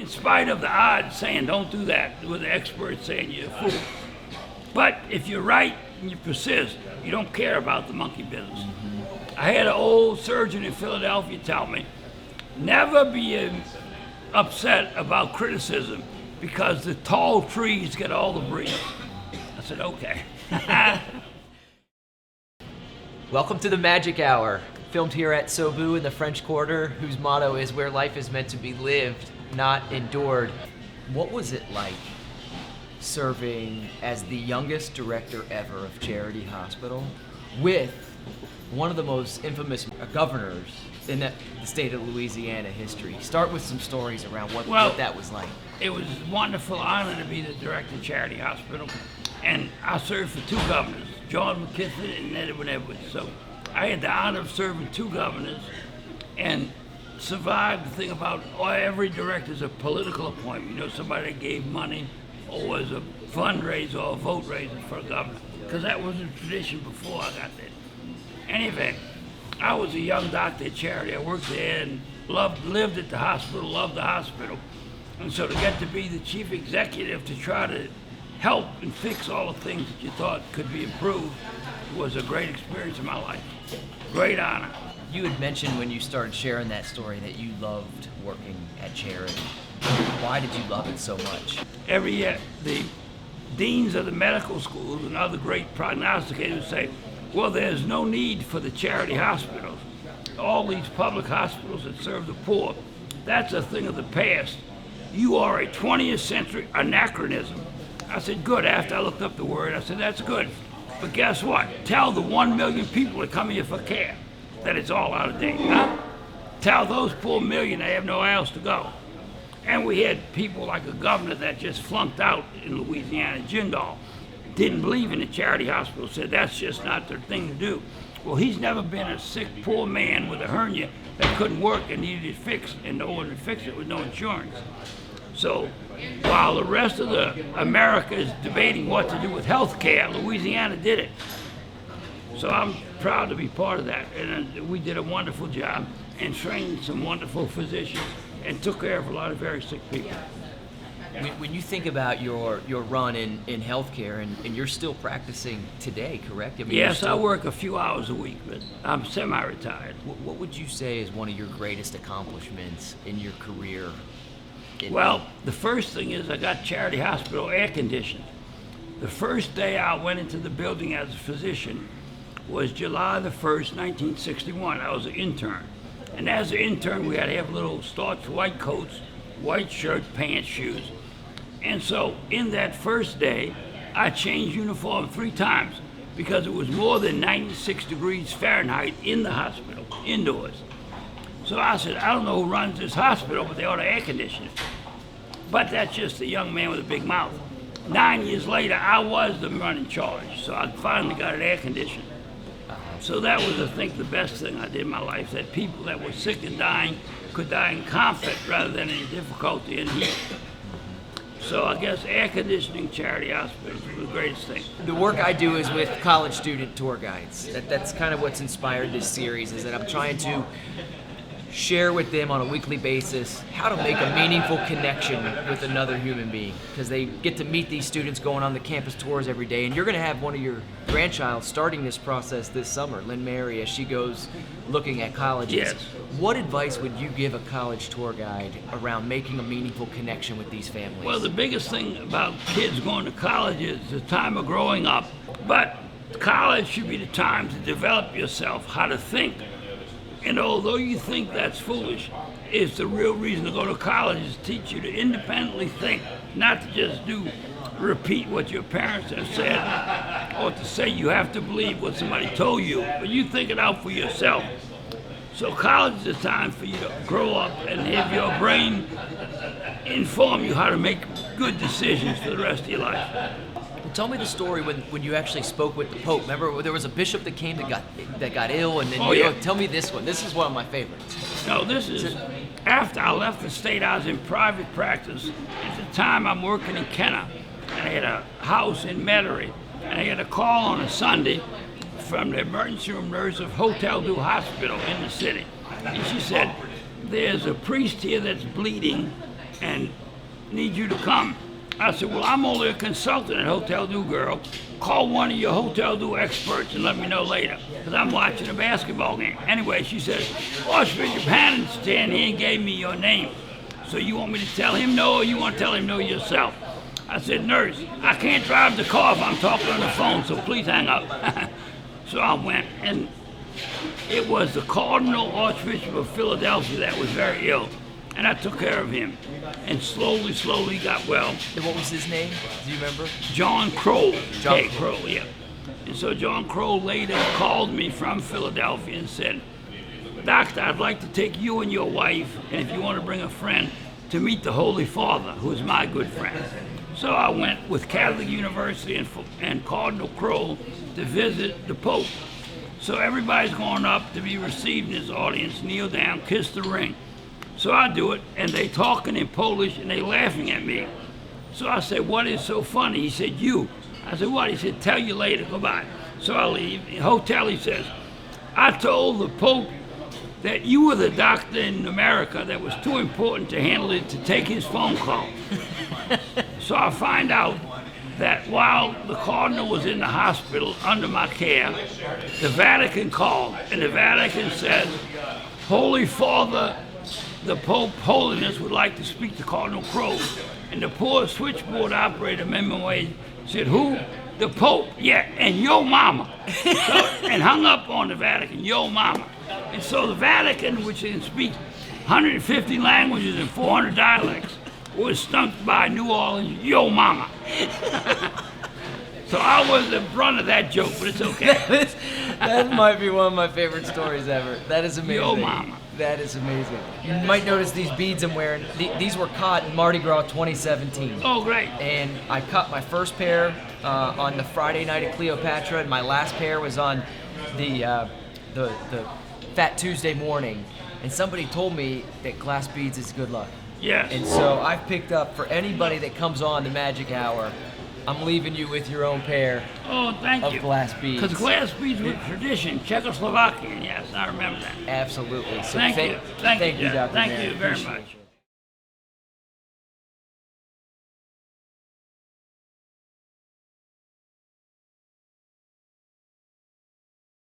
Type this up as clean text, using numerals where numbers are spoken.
in spite of the odds saying don't do that, with the experts saying you're a fool. But if you're right and you persist, you don't care about the monkey business. I had an old surgeon in Philadelphia tell me, never be upset about criticism because the tall trees get all the breeze. I said, okay. Welcome to the Magic Hour, filmed here at SoBou in the French Quarter, whose motto is where life is meant to be lived, not endured. What was it like serving as the youngest director ever of Charity Hospital with one of the most infamous governors in the state of Louisiana history? Start with some stories around what that was like. It was a wonderful honor to be the director of Charity Hospital, and I served for two governors, John McKiffin and Edwin Edwards. So I had the honor of serving two governors and survived the thing about every director is a political appointment. You know, somebody that gave money or was a fundraiser or a vote raiser for a governor, because that was a tradition before I got there. Anyway, I was a young doctor at Charity. I worked there and lived at the hospital, loved the hospital. And so to get to be the chief executive to try to help and fix all the things that you thought could be improved was a great experience in my life. Great honor. You had mentioned when you started sharing that story that you loved working at Charity. Why did you love it so much? Every year, the deans of the medical schools and other great prognosticators would say, well, there's no need for the charity hospitals. All these public hospitals that serve the poor, that's a thing of the past. You are a 20th century anachronism. I said, good. After I looked up the word, I said, that's good. But guess what? Tell the 1 million people that come here for care that it's all out of date, huh? Tell those poor million they have nowhere else to go. And we had people like a governor that just flunked out in Louisiana, Jindal, didn't believe in the charity hospital, said that's just not their thing to do. Well, he's never been a sick, poor man with a hernia that couldn't work and needed it fixed, and no one would fix it with no insurance. So while the rest of America is debating what to do with health care, Louisiana did it. So I'm proud to be part of that. And we did a wonderful job and trained some wonderful physicians and took care of a lot of very sick people. When you think about your run in healthcare, and you're still practicing today, correct? I mean, yes, I work a few hours a week, but I'm semi-retired. What would you say is one of your greatest accomplishments in your career? Well, the first thing is I got Charity Hospital air conditioned. The first day I went into the building as a physician was July the 1st, 1961. I was an intern. And as an intern, we had to have little starched white coats, white shirt, pants, shoes. And so in that first day, I changed uniform 3 times because it was more than 96 degrees Fahrenheit in the hospital, indoors. So I said, I don't know who runs this hospital, but they ought to air condition it. But that's just a young man with a big mouth. 9 years later, I was the man in charge, so I finally got it air conditioned. So that was, I think, the best thing I did in my life, that people that were sick and dying could die in comfort rather than in difficulty and heat. So I guess air conditioning charity hospitals was the greatest thing. The work I do is with college student tour guides. That's kind of what's inspired this series, is that I'm trying to share with them on a weekly basis how to make a meaningful connection with another human being, because they get to meet these students going on the campus tours every day. And you're going to have one of your grandchild starting this process this summer, Lynn Mary, as she goes looking at colleges. Yes. What advice would you give a college tour guide around making a meaningful connection with these families? Well, the biggest thing about kids going to college is the time of growing up. But college should be the time to develop yourself, how to think. And although you think that's foolish, it's the real reason to go to college, is to teach you to independently think, not to just repeat what your parents have said, or to say you have to believe what somebody told you, but you think it out for yourself. So college is a time for you to grow up and have your brain inform you how to make good decisions for the rest of your life. Tell me the story when you actually spoke with the Pope. Remember, there was a bishop that came that got ill, and then tell me this one. This is one of my favorites. No, this is after I left the state. I was in private practice. At the time, I'm working in Kenner, and I had a house in Metairie, and I had a call on a Sunday from the emergency room nurse of Hotel du Hospital in the city, and she said, "There's a priest here that's bleeding, and need you to come. I said, well, I'm only a consultant at Hotel Du Girl. Call one of your Hotel Du experts and let me know later, because I'm watching a basketball game. Anyway, she said, Archbishop Hannon's standing here and gave me your name. So you want me to tell him no, or you want to tell him no yourself? I said, nurse, I can't drive the car if I'm talking on the phone, so please hang up. So I went, and it was the Cardinal Archbishop of Philadelphia that was very ill. And I took care of him, and slowly got well. And what was his name? Do you remember? John Kroll. John Kroll, yeah. And so John Kroll later called me from Philadelphia and said, Doctor, I'd like to take you and your wife, and if you want to bring a friend, to meet the Holy Father, who is my good friend. So I went with Catholic University and Cardinal Kroll to visit the Pope. So everybody's going up to be received in his audience, kneel down, kiss the ring. So I do it, and they talking in Polish, and they laughing at me. So I said, what is so funny? He said, you. I said, what? He said, tell you later, goodbye. So I leave. In the hotel, he says, I told the Pope that you were the doctor in America that was too important to handle it to take his phone call. So I find out that while the Cardinal was in the hospital under my care, the Vatican called, and the Vatican said, Holy Father, the Pope Holiness would like to speak to Cardinal Kroll. And the poor switchboard operator, minimum wage, said, who? The Pope, yeah, and yo mama. So, and hung up on the Vatican, yo mama. And so the Vatican, which can speak 150 languages and 400 dialects, was stumped by New Orleans, yo mama. So I was the brunt of that joke, but it's okay. That might be one of my favorite stories ever. That is amazing. Yo mama. That is amazing. You might notice these beads I'm wearing. These were caught in Mardi Gras 2017. Oh, great. And I cut my first pair on the Friday night at Cleopatra, and my last pair was on the Fat Tuesday morning. And somebody told me that glass beads is good luck. Yes. And so I've picked up, for anybody that comes on the Magic Hour, I'm leaving you with your own pair Oh, thank of you. glass beads. Because glass beads were tradition, Czechoslovakian, yes, I remember that. Absolutely. So Thank you. Thank you, Dr. Jeff. Thank Mary. you very Appreciate much. you.